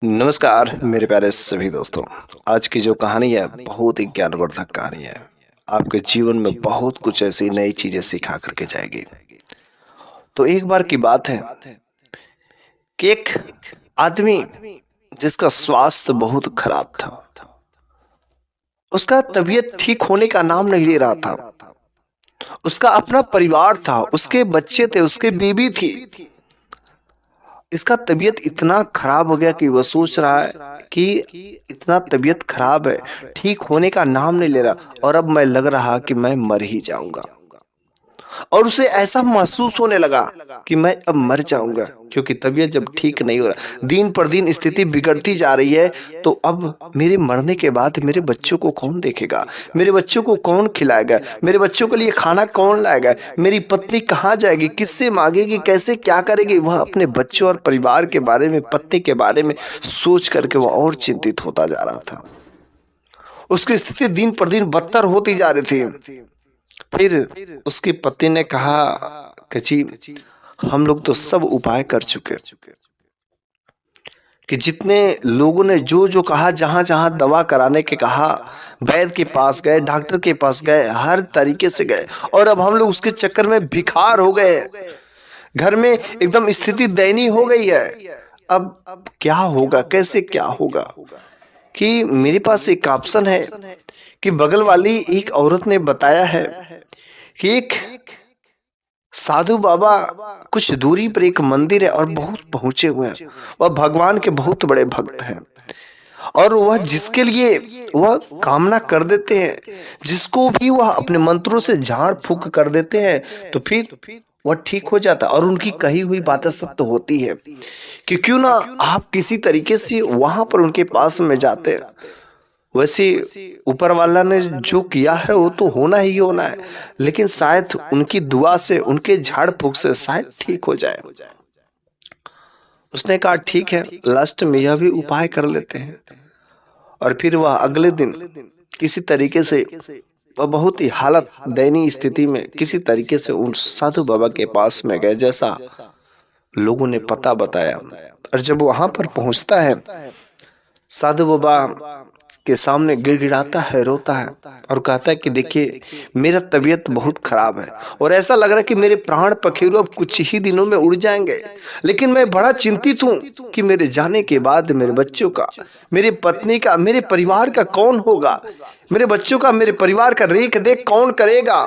नमस्कार मेरे प्यारे सभी दोस्तों। आज की जो कहानी है बहुत ही ज्ञानवर्धक कहानी है। आपके जीवन में बहुत कुछ ऐसी नई चीजें सिखा करके जाएगी। तो एक बार की बात है कि एक आदमी जिसका स्वास्थ्य बहुत खराब था, उसका तबीयत ठीक होने का नाम नहीं ले रहा था। उसका अपना परिवार था, उसके बच्चे थे, उसके बीवी थी। इसका तबीयत इतना खराब हो गया कि वह सोच रहा है कि इतना तबीयत खराब है, ठीक होने का नाम नहीं ले रहा और अब मैं लग रहा कि मैं मर ही जाऊंगा। और उसे ऐसा महसूस होने लगा कि मैं अब मर जाऊंगा, क्योंकि तबीयत जब ठीक नहीं हो रहा, दिन पर दिन स्थिति बिगड़ती जा रही है। तो अब मेरे मरने के बाद मेरे बच्चों को कौन देखेगा, मेरे बच्चों को कौन खिलाएगा, मेरे बच्चों के लिए खाना कौन लाएगा, मेरी पत्नी कहाँ जाएगी, किससे मांगेगी, कैसे क्या करेगी। वह अपने बच्चों और परिवार के बारे में, पत्नी के बारे में सोच करके वह और चिंतित होता जा रहा था। उसकी स्थिति दिन पर दिन बदतर होती जा रही थी। फिर उसकी पत्नी ने कहा कि जी, हम लोग तो सब उपाय कर चुके कि जितने लोगों ने जो जो कहा, जहां जहां दवा कराने के कहा, वैद्य के पास गए, डॉक्टर के पास गए, हर तरीके से गए, और अब हम लोग उसके चक्कर में भिखार हो गए। घर में एकदम स्थिति दयनीय हो गई है। अब क्या होगा, कैसे क्या होगा। कि मेरे पास एक ऑप्शन है कि बगल वाली एक औरत ने बताया है कि एक साधु बाबा कुछ दूरी पर एक मंदिर है और बहुत पहुंचे हुए हैं। वह भगवान के बहुत बड़े भक्त हैं और वह जिसके लिए वह कामना कर देते हैं, जिसको भी वह अपने मंत्रों से झाड़ फूक कर देते हैं, तो फिर वह ठीक हो जाता है। और उनकी कही हुई बातें सत्य होती है कि क्यों ना आप किसी तरीके से वहां पर उनके पास में जाते हैं। वैसे ऊपर वाला ने जो किया है वो तो होना ही होना है, लेकिन शायद उनकी दुआ से, उनके झाड़ फूक से शायद ठीक हो जाए। उसने कहा ठीक है, लास्ट में यह भी उपाय कर लेते हैं। और फिर वह अगले दिन किसी तरीके से, वह बहुत ही हालत दयनीय स्थिति में किसी तरीके से उन साधु बाबा के पास में गए, जैसा लोगों ने पता बताया। और जब वहां पर पहुंचता है, साधु बाबा के सामने गिड़गिड़ाता है, रोता है और कहता है कि देखिए, मेरा तबीयत बहुत खराब है और ऐसा लग रहा है कि मेरे प्राण पखेरु अब कुछ ही दिनों में उड़ जाएंगे। लेकिन मैं बड़ा चिंतित हूं कि मेरे जाने के बाद मेरे बच्चों का, मेरी पत्नी का, मेरे परिवार का कौन होगा, मेरे बच्चों का, मेरे परिवार का रेख देख कौन करेगा।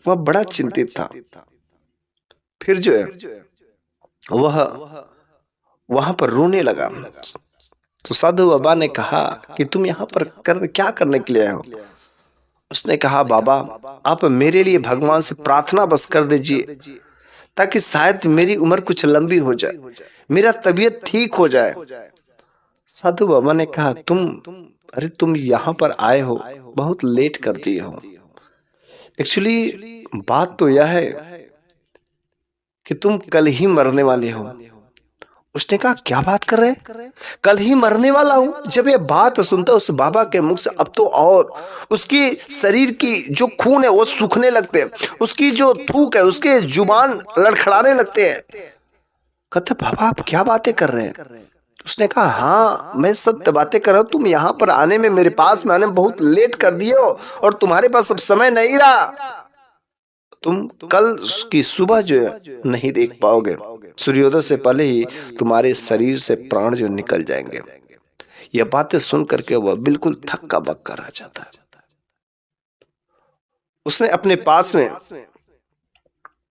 वह बड़ा चिंतित था। फिर जो है वह वहां पर रोने लगा। तो साधु बाबा ने कहा कि तुम यहाँ पर क्या करने के लिए आए हो। उसने कहा बाबा, आप मेरे लिए भगवान से प्रार्थना बस कर दीजिए, ताकि शायद मेरी उम्र कुछ लंबी हो जाए, मेरा तबीयत ठीक हो जाए। साधु बाबा ने कहा अरे तुम यहाँ पर आए हो, बहुत लेट कर दिए हो। एक्चुअली बात तो यह है कि तुम कल ही मरने वाले हो। उसने कहा क्या बात कर रहे हैं, कल ही मरने वाला हूं। जब ये बात सुनता उस बाबा के मुख से, अब तो और उसकी शरीर की जो खून है वो सूखने लगते हैं, उसकी जो थूक है, उसके जुबान लड़खड़ाने लगते हैं। कहते बाबा आप क्या बातें कर रहे हैं। उसने कहा हाँ, मैं सत्य बातें कर रहा हूं। तुम यहाँ पर आने में, मेरे पास में आने में बहुत लेट कर दिए हो और तुम्हारे पास अब समय नहीं रहा। तुम कल की सुबह जो है नहीं देख पाओगे, सूर्योदय से पहले ही तुम्हारे शरीर से प्राण जो निकल जाएंगे। यह बातें सुन करके वह बिल्कुल थक्का बक्का रह जाता है। उसने अपने पास में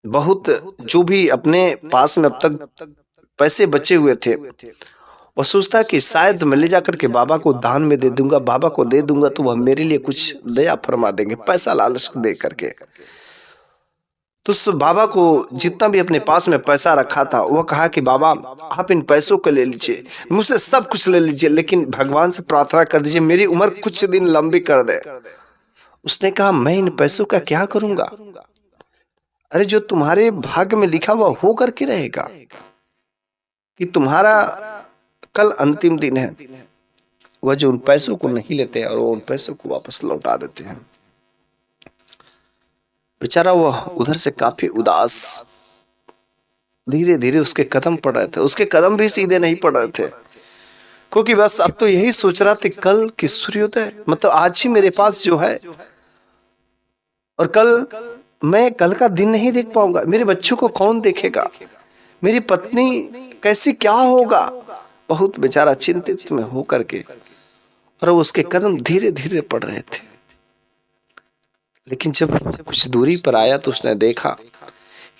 बहुत, जो भी अपने पास में अब तक पैसे बचे हुए थे, वह सोचता कि शायद मैं ले जाकर के बाबा को दान में दे दूंगा, बाबा को दे दूंगा तो वह मेरे लिए कुछ दया फरमा देंगे, पैसा लालच दे करके। तो उस बाबा को जितना भी अपने पास में पैसा रखा था, वह कहा कि बाबा आप इन पैसों को ले लीजिए, मुझसे सब कुछ ले लीजिए, लेकिन भगवान से प्रार्थना कर दीजिए मेरी उम्र कुछ दिन लंबी कर दे। उसने कहा मैं इन पैसों का क्या करूंगा। अरे जो तुम्हारे भाग्य में लिखा हुआ हो करके रहेगा, कि तुम्हारा कल अंतिम दिन है। वह जो उन पैसों को नहीं लेते और वो उन पैसों को वापस लौटा देते हैं। बेचारा वह उधर से काफी उदास, धीरे धीरे उसके कदम पड़ रहे थे, उसके कदम भी सीधे नहीं पड़ रहे थे। क्योंकि बस अब तो यही सोच रहा था कल की सूर्योदय, मतलब आज ही मेरे पास जो है, और कल मैं कल का दिन नहीं देख पाऊंगा, मेरे बच्चों को कौन देखेगा, मेरी पत्नी कैसी क्या होगा। बहुत बेचारा चिंतित में हो करके, और उसके कदम धीरे धीरे पड़ रहे थे। लेकिन जब कुछ दूरी पर आया तो उसने देखा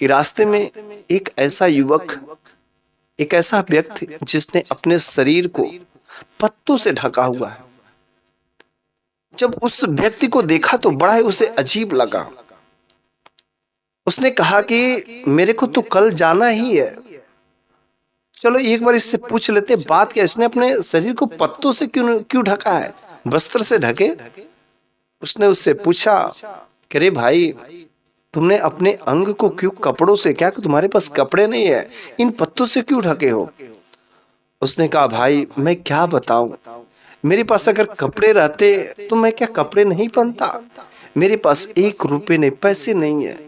कि रास्ते में एक ऐसा युवक, एक ऐसा व्यक्ति जिसने अपने शरीर को पत्तों से ढका हुआ है। जब उस व्यक्ति को देखा तो बड़ा ही उसे अजीब लगा। उसने कहा कि मेरे को तो कल जाना ही है, चलो एक बार इससे पूछ लेते बात क्या, इसने अपने शरीर को पत्तों से क्यों क्यों ढका है, वस्त्र से ढके। उसने उससे पूछा कि अरे भाई, तुमने अपने अंग को क्यों कपड़ों से, क्या तुम्हारे पास कपड़े नहीं है, इन पत्तों से क्यों ढके हो। उसने कहा भाई मैं क्या बताऊं, मेरे पास अगर कपड़े रहते तो मैं क्या कपड़े नहीं पहनता, मेरे पास 1 रुपए नहीं, पैसे नहीं है,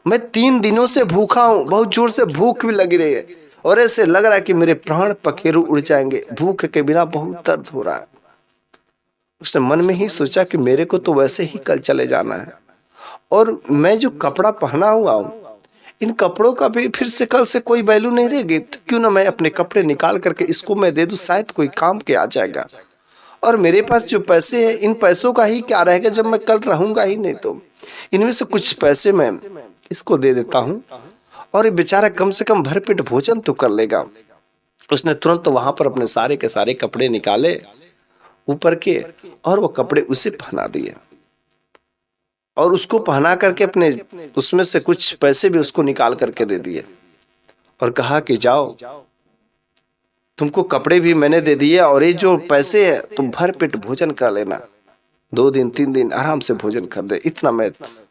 मैं 3 दिनों से भूखा हूं, बहुत जोर से भूख भी लगी रही है, और ऐसे लग रहा है कि मेरे प्राण पखेरु उड़ जाएंगे, भूख के बिना बहुत दर्द हो रहा है। उसने मन में ही सोचा कि मेरे को तो वैसे ही कल चले जाना है, और मैं जो कपड़ा पहना हुआ हूं, इन कपड़ों का भी फिर से कल से कोई वैल्यू नहीं रहेगी, तो क्यों ना मैं अपने कपड़े निकाल करके इसको मैं दे दूं, शायद कोई काम के आ जाएगा। और मेरे पास जो पैसे हैं, इन पैसों का ही क्या रहेगा जब मैं कल रहूंगा ही नहीं, तो इनमें से कुछ पैसे मैं इसको दे देता हूं, और ये बेचारा कम से कम भरपेट भोजन तो कर लेगा। उसने तुरंत वहां पर अपने सारे के सारे कपड़े निकाले ऊपर के, और वो कपड़े उसे पहना दिए, और उसको पहना करके अपने उसमें से कुछ पैसे भी उसको निकाल करके दे दिए, और कहा कि जाओ, तुमको कपड़े भी मैंने दे दिए, और ये जो पैसे है तुम भर पेट भोजन कर लेना, 2 दिन 3 दिन आराम से भोजन कर दे, इतना मैं,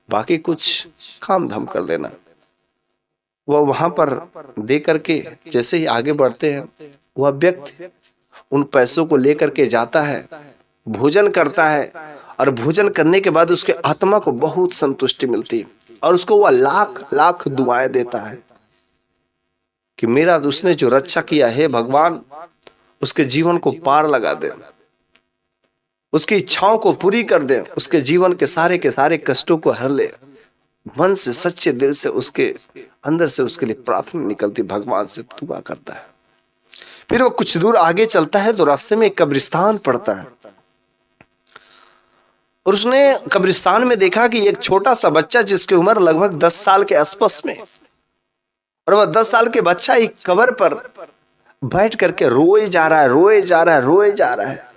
बाकी कुछ काम धाम कर लेना। वह वहां पर दे करके जैसे ही आगे बढ़ते हैं, वह व्यक्ति उन पैसों को लेकर के जाता है, भोजन करता है, और भोजन करने के बाद उसके आत्मा को बहुत संतुष्टि मिलती है, और उसको वह लाख लाख दुआएं देता है कि मेरा उसने जो रक्षा किया है भगवान, उसके जीवन को पार लगा दे, उसकी इच्छाओं को पूरी कर दे, उसके जीवन के सारे कष्टों को हर ले। मन से सच्चे दिल से उसके अंदर से उसके लिए प्रार्थना निकलती, भगवान से दुआ करता है। फिर वो कुछ दूर आगे चलता है तो रास्ते में एक कब्रिस्तान पड़ता है, और उसने कब्रिस्तान में देखा कि एक छोटा सा बच्चा जिसकी उम्र लगभग 10 साल के आसपास में, और वह 10 साल के बच्चा एक कब्र पर बैठ करके रोए जा रहा है, रोए जा रहा है, रोए जा रहा है।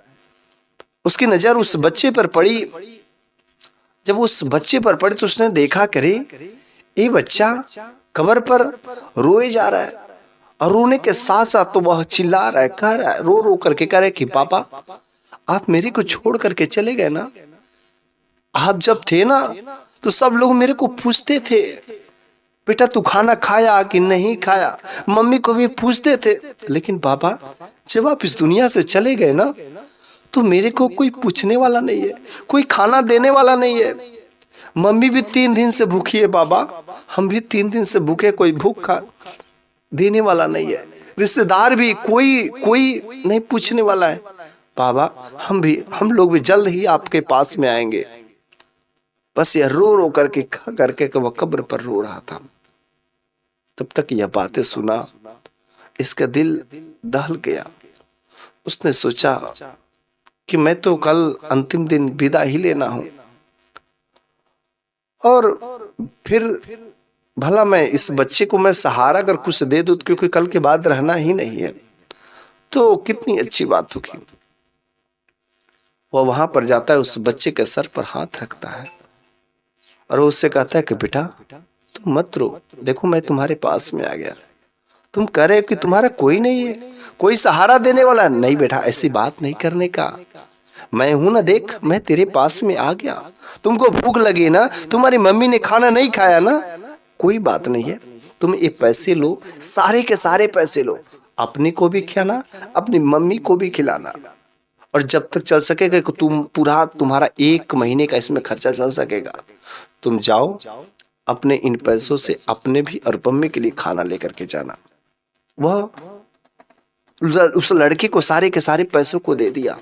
उसकी नजर उस बच्चे पर पड़ी। जब उस बच्चे पर पड़ी तो उसने देखा, करे ये बच्चा कब्र पर रोए जा रहा है, और रोने के साथ साथ तो वह चिल्ला रहा है, कह रहा है, रो रो करके कह रहा है कि पापा आप मेरे को छोड़ करके चले गए ना, आप जब थे ना तो सब लोग मेरे को पूछते थे बेटा तू खाना खाया कि नहीं खाया, मम्मी को भी पूछते थे, लेकिन पापा जब आप इस दुनिया से चले गए ना तो मेरे को कोई पूछने वाला नहीं है, कोई खाना देने वाला नहीं है, मम्मी भी 3 दिन से भूखी है बाबा, हम भी 3 दिन से भूखे, कोई भूख खा देने वाला नहीं है, रिश्तेदार भी कोई नहीं पूछने वाला है बाबा, हम लोग भी जल्द ही आपके पास में आएंगे। बस यह रो रो करके खा करके वह कब्र पर रो रहा था। तब तक यह बातें सुना, इसका दिल दहल गया। उसने सोचा कि मैं तो कल अंतिम दिन विदा ही लेना हूं, और फिर भला मैं इस बच्चे को मैं सहारा अगर कुछ दे दूं, क्योंकि कल के बाद रहना ही नहीं है, तो कितनी अच्छी बात होगी। वह वहां पर जाता है, उस बच्चे के सर पर हाथ रखता है, और वो उससे कहता है कि बेटा तुम मत रो, देखो मैं तुम्हारे पास में आ गया, तुम कह रहे हो कि तुम्हारा कोई नहीं है, कोई सहारा देने वाला नहीं, बेटा ऐसी बात नहीं करने का, मैं हूं ना, देख मैं तेरे पास में आ गया, तुमको भूख लगी ना, तुम्हारी मम्मी ने खाना नहीं खाया ना, कोई बात नहीं है, तुम ये पैसे लो, सारे के सारे पैसे लो, अपने को भी खिलाना, अपनी मम्मी को भी खिलाना, और जब तक चल सकेगा कि तुम्हारा 1 महीने का इसमें खर्चा चल सकेगा, तुम जाओ अपने इन पैसों से अपने भी और मम्मी के लिए खाना लेकर के जाना। वह उस लड़के को सारे के सारे पैसों को दे दिया।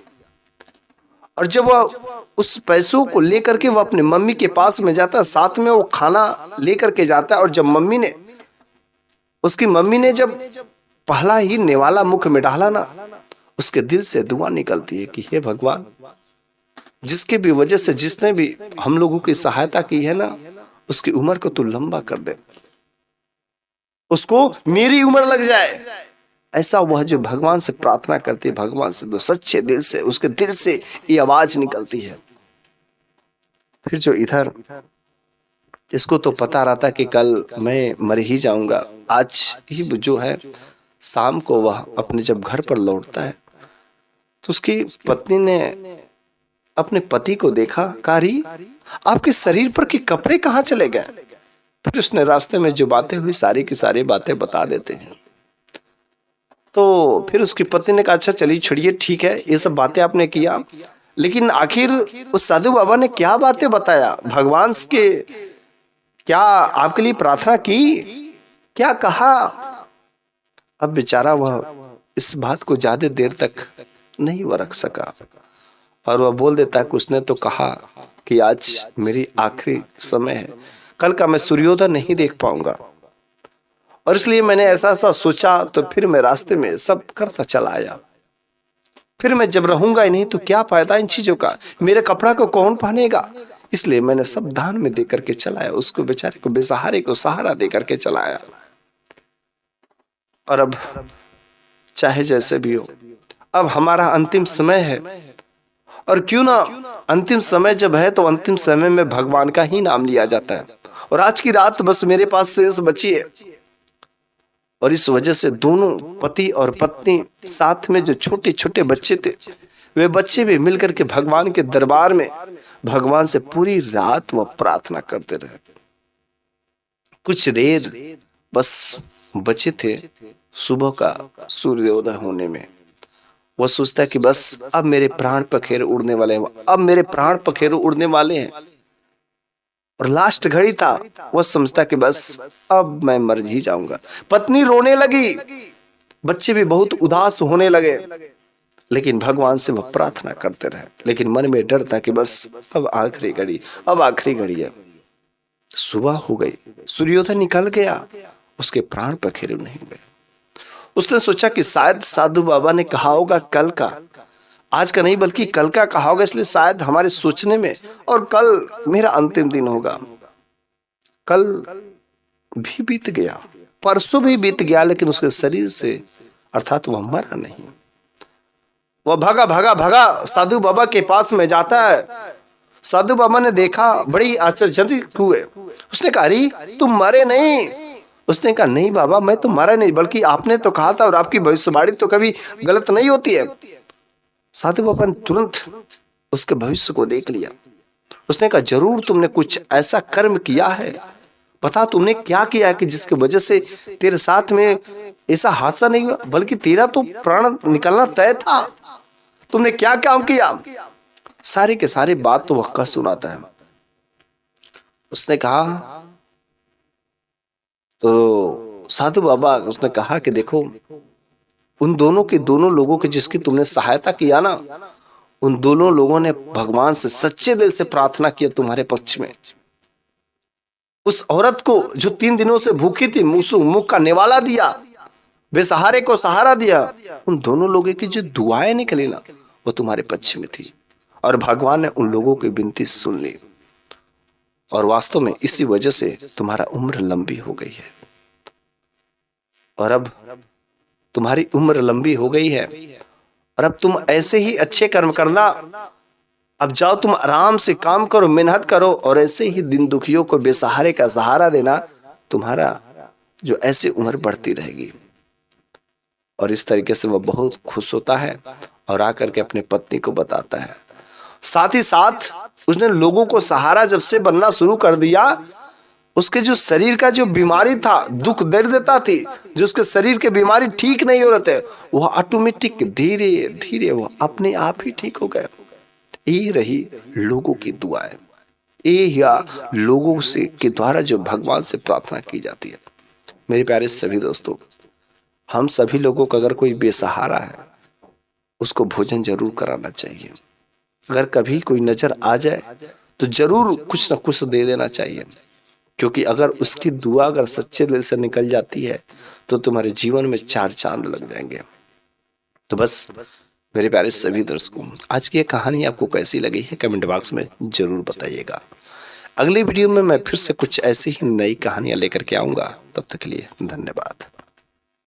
और जब वह उस पैसों को लेकर के वो अपने मम्मी के पास में जाता है, साथ में वो खाना लेकर के जाता है। और जब उसकी मम्मी ने जब पहला ही निवाला मुख में डाला ना, उसके दिल से दुआ निकलती है कि हे भगवान, जिसके भी वजह से जिसने भी हम लोगों की सहायता की है ना, उसकी उम्र को तू लंबा कर दे, उसको मेरी उम्र लग जाए। ऐसा वह जो भगवान से प्रार्थना करती है, भगवान से तो सच्चे दिल से, उसके दिल से ये आवाज निकलती है। फिर जो इधर इसको तो पता रहता कि कल मैं मर ही जाऊंगा, आज ही जो है शाम को वह अपने जब घर पर लौटता है तो उसकी पत्नी ने अपने पति को देखा, कारी आपके शरीर पर के कपड़े कहाँ चले गए। फिर उसने रास्ते में जो बातें हुई सारी की सारी बातें बता देते हैं। तो फिर उसकी पत्नी ने कहा अच्छा चलिए छोड़िए, ठीक है ये सब बातें आपने किया, लेकिन आखिर उस साधु बाबा ने क्या बातें बताया, भगवान के क्या आपके लिए प्रार्थना की, क्या कहा। अब बेचारा वह इस बात को ज्यादा देर तक नहीं वह रख सका और वह बोल देता है कि उसने तो कहा कि आज मेरी आखिरी समय है, कल का मैं सूर्योदय नहीं देख पाऊंगा और इसलिए मैंने ऐसा ऐसा सोचा, तो फिर मैं रास्ते में सब करता चला आया। फिर मैं जब रहूंगा ही नहीं तो क्या फायदा इन चीजों का, मेरे कपड़ा को कौन पहनेगा, इसलिए मैंने सब दान में दे करके चलाया, उसको बेचारे को बेसहारे को सहारा दे करके चलाया। और अब चाहे जैसे भी हो, अब हमारा अंतिम समय है, और क्यों ना अंतिम समय जब है तो अंतिम समय में भगवान का ही नाम लिया जाता है। और आज की रात बस मेरे पास शेष बची है, और इस वजह से दोनों पति और पत्नी साथ में जो छोटे छोटे बच्चे थे, वे बच्चे भी मिलकर के भगवान के दरबार में भगवान से पूरी रात वह प्रार्थना करते रहे। कुछ देर बस बचे थे सुबह का सूर्योदय होने में। वह सोचता है कि बस अब मेरे प्राण पखेरु उड़ने वाले हैं, अब मेरे प्राण पखेरु उड़ने वाले हैं। और लास्ट घड़ी था, वह समझता कि बस अब मैं मर ही जाऊंगा। पत्नी रोने लगी, बच्चे भी बहुत उदास होने लगे, लेकिन भगवान से वह प्रार्थना करते रहे। लेकिन मन में डर था कि बस अब आखिरी घड़ी, अब आखिरी घड़ी है। सुबह हो गई, सूर्योदय निकल गया, उसके प्राण पखेरु नहीं हुए। उसने सोचा कि शायद साधु बाबा ने कहा होगा कल का, आज का नहीं बल्कि कल का कहा होगा, इसलिए शायद हमारे सोचने में, और कल मेरा अंतिम दिन होगा। कल भी बीत गया, परसों भी बीत गया, लेकिन उसके शरीर से अर्थात वह मरा नहीं। वह भागा भागा भागा साधु बाबा के पास में जाता है। साधु बाबा ने देखा, बड़ी आश्चर्यचकित हुए। उसने कहा अरे तुम मरे नहीं। उसने कहा नहीं बाबा, मैं तो मरा नहीं, बल्कि आपने तो कहा था और आपकी भविष्यवाणी तो कभी गलत नहीं होती है। साधु बाबा ने तुरंत उसके भविष्य को देख लिया। उसने कहा जरूर तुमने कुछ ऐसा कर्म किया है, बता तुमने क्या किया है कि जिसकी वजह से तेरे साथ में ऐसा हादसा नहीं हुआ, बल्कि तेरा तो प्राण निकलना तय था। तुमने क्या काम किया? सारे के सारे बात तो वह कह सुनाता है। उसने कहा, तो साधु बाबा उसने कहा कि देखो, उन दोनों के दोनों लोगों की जिसकी तुमने सहायता किया ना, उन दोनों लोगों ने भगवान से सच्चे दिल से प्रार्थना किया तुम्हारे पक्ष में। उस औरत को जो 3 दिनों से भूखी थी, मुख का निवाला दिया, बेसहारे को सहारा दिया, उन दोनों लोगों की जो दुआएं निकली ना, वो तुम्हारे पक्ष में थी। और भगवान ने उन लोगों की विनती सुन ली, और वास्तव में इसी वजह से तुम्हारा उम्र लंबी हो गई है। और अब तुम्हारी उम्र लंबी हो गई है, और अब तुम ऐसे ही अच्छे कर्म करना। अब जाओ तुम आराम से काम करो, मेहनत करो, और ऐसे ही दिन दुखियों को बेसहारे का सहारा देना। तुम्हारा जो ऐसे उम्र बढ़ती रहेगी। और इस तरीके से वह बहुत खुश होता है और आकर के अपने पत्नी को बताता है। साथ ही साथ उसने लोगों को सहारा जब से बनना शुरू कर दिया, उसके जो शरीर का जो बीमारी था, दुख दर्दता थी, जो उसके शरीर के बीमारी ठीक नहीं हो रहे थे, वह ऑटोमेटिक धीरे धीरे वो अपने आप ही ठीक हो गए। ये रही लोगों की दुआएं, ये या लोगों से के द्वारा जो भगवान से प्रार्थना की जाती है। मेरे प्यारे सभी दोस्तों, हम सभी लोगों को अगर कोई बेसहारा है उसको भोजन जरूर कराना चाहिए। अगर कभी कोई नजर आ जाए तो जरूर कुछ ना कुछ दे देना चाहिए, क्योंकि अगर उसकी दुआ अगर सच्चे दिल से निकल जाती है तो तुम्हारे जीवन में 4 चांद लग जाएंगे। तो बस मेरे प्यारे सभी दर्शकों, आज की ये कहानी आपको कैसी लगी है कमेंट बॉक्स में जरूर बताइएगा। अगली वीडियो में मैं फिर से कुछ ऐसी ही नई कहानियां लेकर के आऊंगा। तब तक के लिए धन्यवाद।